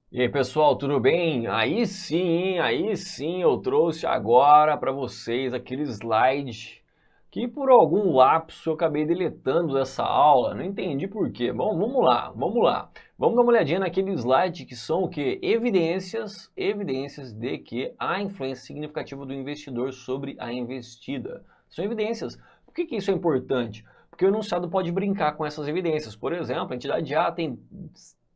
E aí, pessoal, tudo bem? Aí sim, hein? Aí sim eu trouxe agora para vocês aquele slide que por algum lapso eu acabei deletando dessa aula, não entendi por quê. Bom, vamos lá, vamos lá. Vamos dar uma olhadinha naquele slide que são o quê? Evidências de que há influência significativa do investidor sobre a investida. São evidências. Por que que isso é importante? Porque o enunciado pode brincar com essas evidências. Por exemplo, a entidade A tem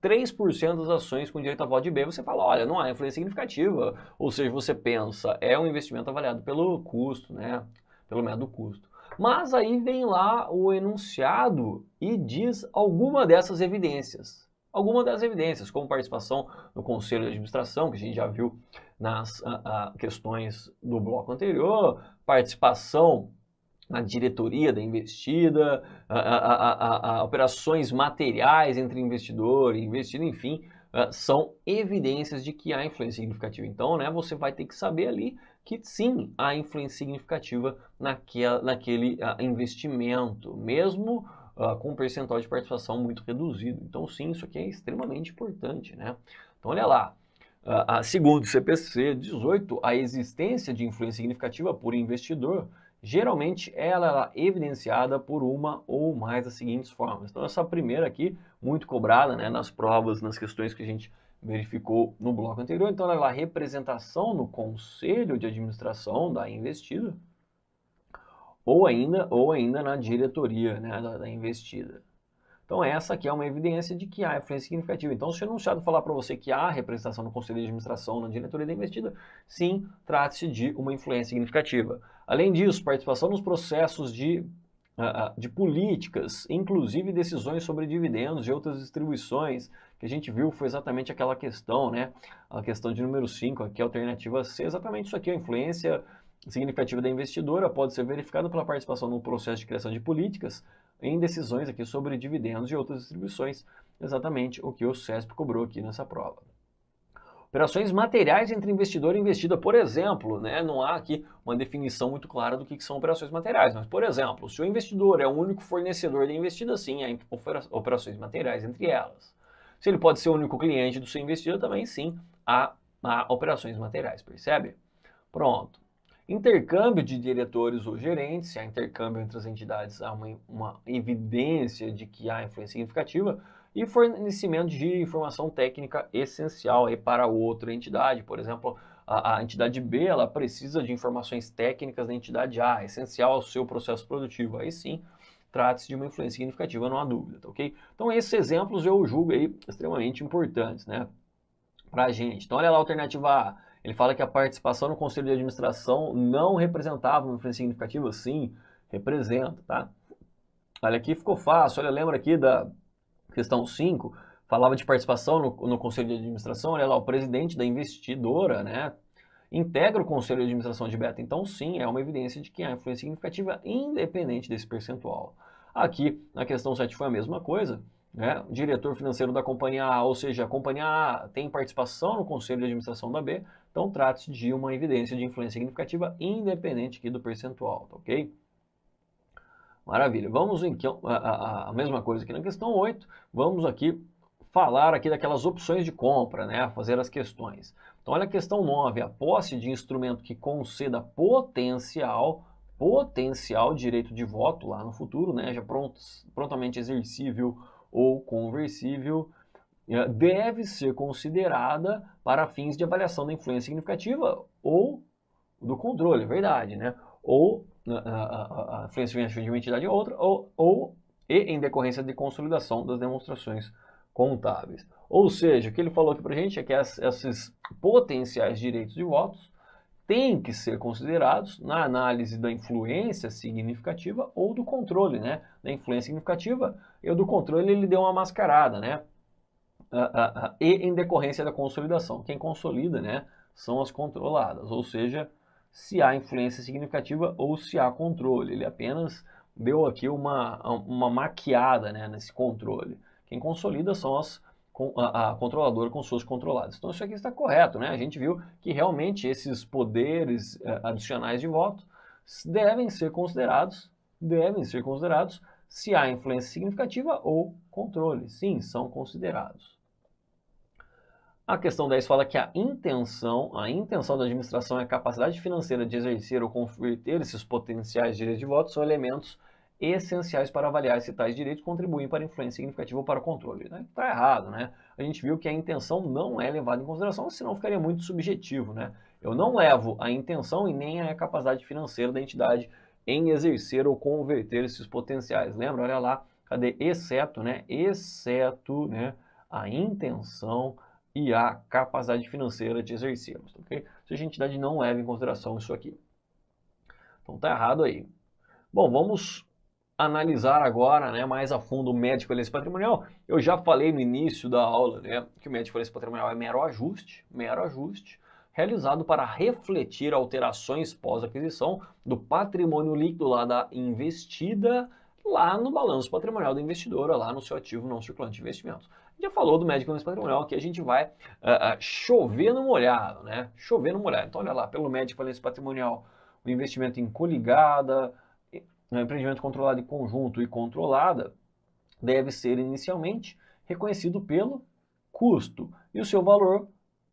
3% das ações com direito a voto de B, você fala, olha, não há influência significativa. Ou seja, você pensa, é um investimento avaliado pelo custo, né? Pelo método custo. Mas aí vem lá o enunciado e diz alguma dessas evidências. Alguma das evidências, como participação no conselho de administração, que a gente já viu nas questões do bloco anterior, participação na diretoria da investida, operações materiais entre investidor e investido, enfim, são evidências de que há influência significativa. Então, né, você vai ter que saber ali que sim, há influência significativa naquele investimento, mesmo com um percentual de participação muito reduzido. Então, sim, isso aqui é extremamente importante, né? Então, olha lá. Segundo o CPC 18, a existência de influência significativa por investidor geralmente ela é evidenciada por uma ou mais das seguintes formas. Então essa primeira aqui, muito cobrada, né, nas provas, nas questões que a gente verificou no bloco anterior, então ela é a representação no conselho de administração da investida ou ainda na diretoria, né, da investida. Então essa aqui é uma evidência de que há influência significativa. Então se o enunciado falar para você que há representação no conselho de administração, na diretoria da investida, sim, trata-se de uma influência significativa. Além disso, participação nos processos de políticas, inclusive decisões sobre dividendos e outras distribuições, que a gente viu foi exatamente aquela questão, né? A questão de número 5, aqui a alternativa C, exatamente isso aqui, a influência significativa da investidora pode ser verificada pela participação no processo de criação de políticas em decisões aqui sobre dividendos e outras distribuições, exatamente o que o CESP cobrou aqui nessa prova. Operações materiais entre investidor e investida, por exemplo, né, não há aqui uma definição muito clara do que são operações materiais, mas, por exemplo, se o investidor é o único fornecedor da investida, sim, há operações materiais entre elas. Se ele pode ser o único cliente do seu investidor, também sim, há operações materiais, percebe? Pronto. Intercâmbio de diretores ou gerentes, se há intercâmbio entre as entidades, há uma evidência de que há influência significativa, e fornecimento de informação técnica essencial aí para outra entidade. Por exemplo, a entidade B ela precisa de informações técnicas da entidade A, essencial ao seu processo produtivo. Aí sim, trata-se de uma influência significativa, não há dúvida, tá ok? Então esses exemplos eu julgo aí extremamente importantes, né, para a gente. Então olha lá a alternativa A. Ele fala que a participação no conselho de administração não representava uma influência significativa. Sim, representa, tá? Olha aqui, ficou fácil. Olha, lembra aqui da questão 5, falava de participação no conselho de administração. Olha lá, o presidente da investidora, né, integra o conselho de administração de Beta. Então, sim, é uma evidência de que há influência significativa independente desse percentual. Aqui, na questão 7 foi a mesma coisa. Né? O diretor financeiro da companhia A, ou seja, a companhia A tem participação no conselho de administração da B, então trata-se de uma evidência de influência significativa independente aqui do percentual, tá ok? Maravilha. Vamos então, a mesma coisa aqui na questão 8, vamos aqui falar aqui daquelas opções de compra, né, fazer as questões. Então olha a questão 9, a posse de instrumento que conceda potencial direito de voto lá no futuro, né, já prontamente exercível ou conversível, deve ser considerada para fins de avaliação da influência significativa ou do controle, é verdade, né? Ou a influência de uma entidade a outra, e em decorrência de consolidação das demonstrações contábeis. Ou seja, o que ele falou aqui para a gente é que esses potenciais direitos de votos têm que ser considerados na análise da influência significativa ou do controle, né? Da influência significativa e o do controle ele deu uma mascarada, né? E em decorrência da consolidação. Quem consolida, né, são as controladas, ou seja, se há influência significativa ou se há controle. Ele apenas deu aqui uma maquiada, né, nesse controle. Quem consolida são a controladora com suas controladas. Então isso aqui está correto, né? A gente viu que realmente esses poderes adicionais de voto devem ser considerados se há influência significativa ou controle. Sim, são considerados. A questão 10 fala que a intenção da administração é a capacidade financeira de exercer ou converter esses potenciais direitos de voto são elementos essenciais para avaliar se tais direitos contribuem para a influência significativa ou para o controle. Está errado, né? A gente viu que a intenção não é levada em consideração, senão ficaria muito subjetivo, né? Eu não levo a intenção e nem a capacidade financeira da entidade em exercer ou converter esses potenciais. Lembra? Olha lá, cadê? Exceto, né? Exceto, né? A intenção e a capacidade financeira de exercê-los, ok? Se a entidade não leva em consideração isso aqui. Então tá errado aí. Bom, vamos analisar agora, né, mais a fundo o médio de falência patrimonial. Eu já falei no início da aula, né, que o médio de falência patrimonial é mero ajuste, realizado para refletir alterações pós-aquisição do patrimônio líquido lá da investida lá no balanço patrimonial da investidora, lá no seu ativo não circulante de investimentos. Já falou do médio de falência patrimonial, que a gente vai chover no molhado, né? Chover no molhado. Então, olha lá, pelo médio de falência patrimonial, o investimento em coligada, empreendimento controlado em conjunto e controlada, deve ser inicialmente reconhecido pelo custo. E o seu valor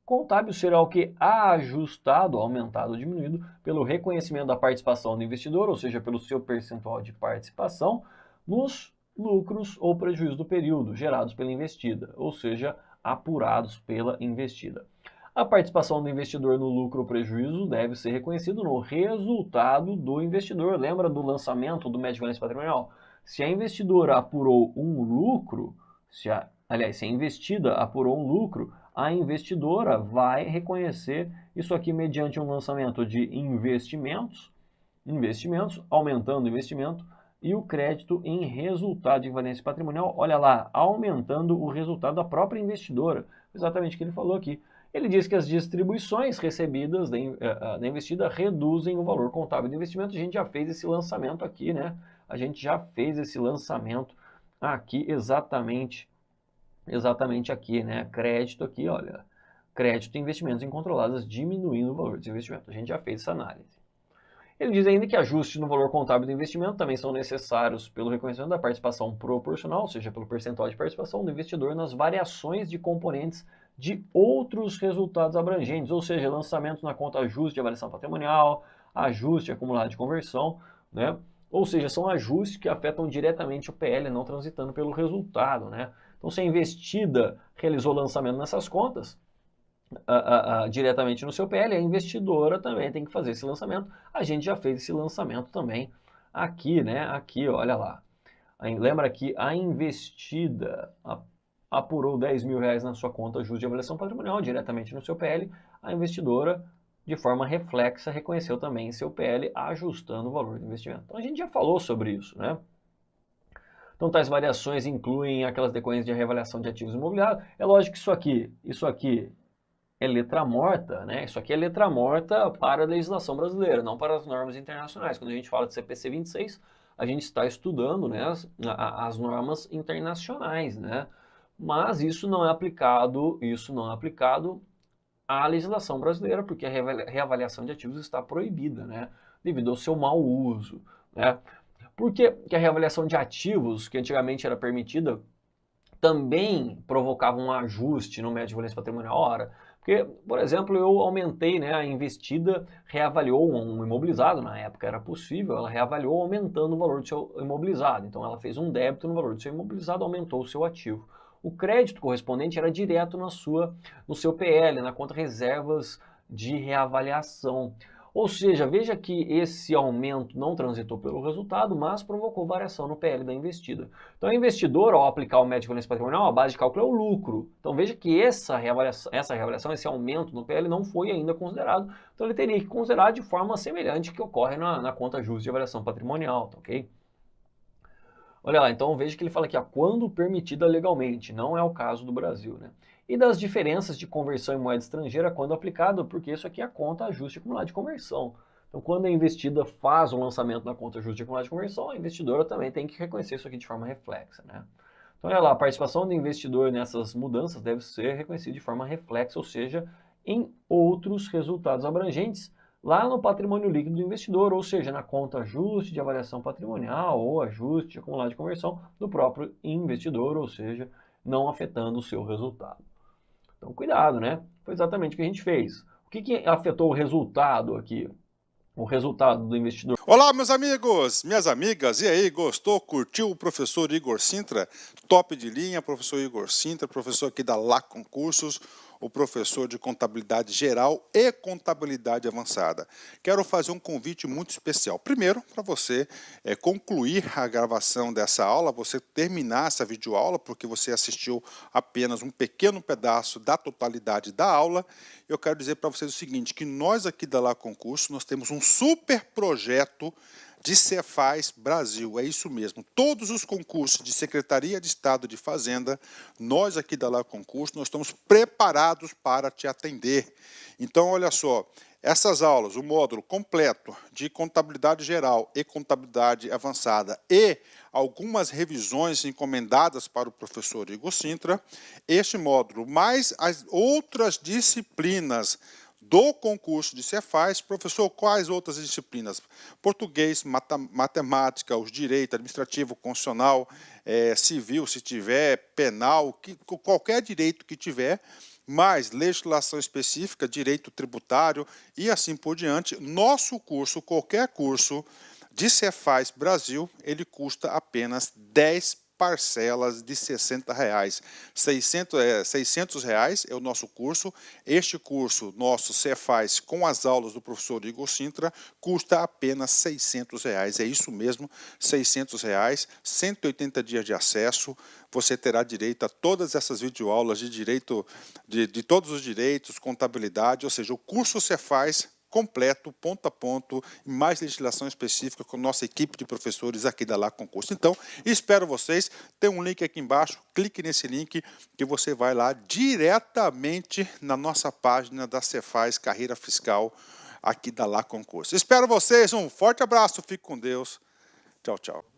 contábil será o que? Ajustado, aumentado ou diminuído pelo reconhecimento da participação do investidor, ou seja, pelo seu percentual de participação, nos lucros ou prejuízos do período gerados pela investida, ou seja, apurados pela investida. A participação do investidor no lucro ou prejuízo deve ser reconhecido no resultado do investidor. Lembra do lançamento do médio de falência patrimonial? Se a investidora apurou um lucro, se a investida apurou um lucro, a investidora vai reconhecer isso aqui mediante um lançamento de investimentos, aumentando o investimento, e o crédito em resultado de falência patrimonial, olha lá, aumentando o resultado da própria investidora. Exatamente o que ele falou aqui. Ele diz que as distribuições recebidas da investida reduzem o valor contábil do investimento. A gente já fez esse lançamento aqui, né? A gente já fez esse lançamento aqui exatamente aqui, né? Crédito aqui, olha. Crédito e investimentos incontrolados diminuindo o valor desse investimento. A gente já fez essa análise. Ele diz ainda que ajustes no valor contábil do investimento também são necessários pelo reconhecimento da participação proporcional, ou seja, pelo percentual de participação do investidor nas variações de componentes de outros resultados abrangentes, ou seja, lançamentos na conta ajuste de avaliação patrimonial, ajuste acumulado de conversão, né? Ou seja, são ajustes que afetam diretamente o PL, não transitando pelo resultado, né? Então, se a investida realizou lançamento nessas contas, diretamente no seu PL, a investidora também tem que fazer esse lançamento. A gente já fez esse lançamento também aqui, né? Aqui, olha lá. Lembra que a investida apurou R$10.000 na sua conta justa de avaliação patrimonial diretamente no seu PL. A investidora, de forma reflexa, reconheceu também seu PL ajustando o valor do investimento. Então a gente já falou sobre isso, né? Então, tais variações incluem aquelas decorrentes de reavaliação de ativos imobiliários. É lógico que isso aqui é letra morta, né? Isso aqui é letra morta para a legislação brasileira, não para as normas internacionais. Quando a gente fala de CPC 26, a gente está estudando, né, as normas internacionais, né? Mas isso não é aplicado à legislação brasileira, porque a reavaliação de ativos está proibida, né? Devido ao seu mau uso, né? Por que a reavaliação de ativos, que antigamente era permitida, também provocava um ajuste no médio de falência patrimonial? Ora, porque, por exemplo, eu aumentei, né, a investida, reavaliou um imobilizado, na época era possível, ela reavaliou aumentando o valor do seu imobilizado. Então ela fez um débito no valor do seu imobilizado, aumentou o seu ativo. O crédito correspondente era direto no seu PL, na conta reservas de reavaliação. Ou seja, veja que esse aumento não transitou pelo resultado, mas provocou variação no PL da investida. Então, o investidor, ao aplicar o médio de falência patrimonial, a base de cálculo é o lucro. Então, veja que essa reavaliação, esse aumento no PL não foi ainda considerado. Então, ele teria que considerar de forma semelhante que ocorre na conta justa de avaliação patrimonial, tá ok? Olha lá, então veja que ele fala aqui, quando permitida legalmente, não é o caso do Brasil, né? E das diferenças de conversão em moeda estrangeira quando aplicado, porque isso aqui é a conta ajuste acumulado de conversão. Então, quando a investida faz o lançamento na conta ajuste acumulado de conversão, a investidora também tem que reconhecer isso aqui de forma reflexa, né? Então, olha lá, a participação do investidor nessas mudanças deve ser reconhecida de forma reflexa, ou seja, em outros resultados abrangentes, lá no patrimônio líquido do investidor, ou seja, na conta ajuste de avaliação patrimonial ou ajuste acumulado de conversão do próprio investidor, ou seja, não afetando o seu resultado. Então, cuidado, né? Foi exatamente o que a gente fez. O que afetou o resultado aqui? O resultado do investidor. Olá, meus amigos, minhas amigas, e aí, gostou, curtiu o professor Igor Sintra? Top de linha, professor Igor Sintra, professor aqui da Lá Concursos, o professor de contabilidade geral e contabilidade avançada. Quero fazer um convite muito especial. Primeiro, para você concluir a gravação dessa aula, você terminar essa videoaula, porque você assistiu apenas um pequeno pedaço da totalidade da aula. Eu quero dizer para vocês o seguinte, que nós aqui da Lá Concursos, nós temos um super projeto de Cefaz Brasil, é isso mesmo. Todos os concursos de Secretaria de Estado de Fazenda, nós aqui da Lá Concurso, nós estamos preparados para te atender. Então, olha só, essas aulas, o módulo completo de contabilidade geral e contabilidade avançada e algumas revisões encomendadas para o professor Igor Sintra, este módulo, mais as outras disciplinas do concurso de Cefaz. Professor, quais outras disciplinas? Português, matemática, os direito administrativo, constitucional, civil, se tiver, penal, qualquer direito que tiver, mais legislação específica, direito tributário e assim por diante. Nosso curso, qualquer curso de Cefaz Brasil, ele custa apenas 10 parcelas de R$60. 600 reais é o nosso curso. Este curso nosso Cefaz com as aulas do professor Igor Sintra custa apenas R$600. É isso mesmo, R$600, 180 dias de acesso. Você terá direito a todas essas videoaulas de direito, de todos os direitos, contabilidade, ou seja, o curso Cefaz completo, ponto a ponto, e mais legislação específica com nossa equipe de professores aqui da Lá Concurso. Então, espero vocês. Tem um link aqui embaixo, clique nesse link que você vai lá diretamente na nossa página da Cefaz Carreira Fiscal aqui da Lá Concurso. Espero vocês, um forte abraço, fique com Deus. Tchau, tchau.